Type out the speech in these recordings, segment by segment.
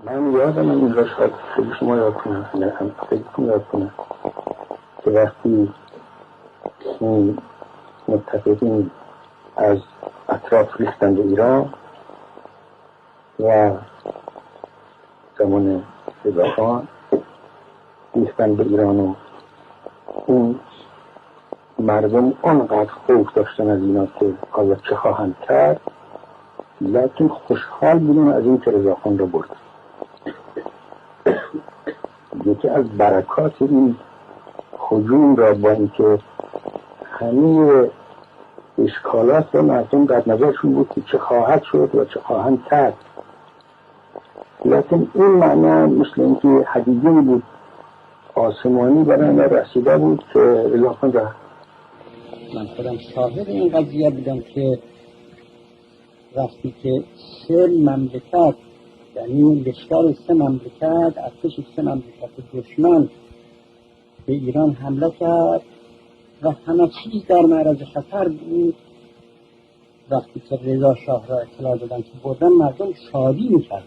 من یادم این را شاید خیلی شما یاد کنم، خیلی یاد کنم که وقتی این متفقین از اطراف ریختن به ایران و زمان رضاخان ریختن به ایران و اون مردم آنقدر خوف داشتن از اینا که آیا چه خواهند کرد، لیکن خوشحال بودن از این که رضاخان را برد. یکی از برکات این هجوم را با اینکه همه اشکالات را مردم در نظرشون بود که چه خواهد شد و چه خواهند کرد، لیکن این معنا مثل اینکه حدیدی بود آسمانی برای ما رسیده بود که رضاخان رفت. من خودم شاهد این قضیه بودم که وقتی که 3 مملکت، یعنی لشکر 3 مملکت، ارتش 3 مملکت دشمن به ایران حمله کرد و همه چیز در معرض خطر بود، وقتی که رضا شاه را اطلاع دادن که بردن، مردم شادی می‌کردند.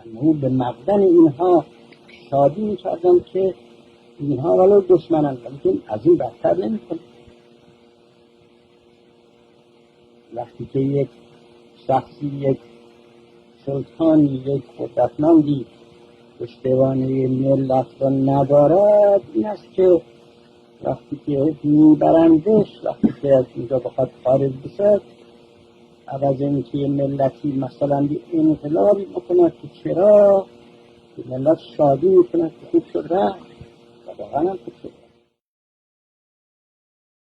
یعنی به مقدن اینها شادی می‌کردند که اینها ولو دشمنند ولی از این بدتر نمی‌کنند. وقتی که یک شخصی، یک سلطانی، یک قدرتمندی پشتوانه ملت را ندارد، این است که وقتی که میبرندش، وقتی که از اینجا بخواد خارج بشد، عوض اینکه ملتی مثلا به انقلابی بکند که چرا ملت شادی میکند که خوب شد رفت و واقعا هم خوب شد.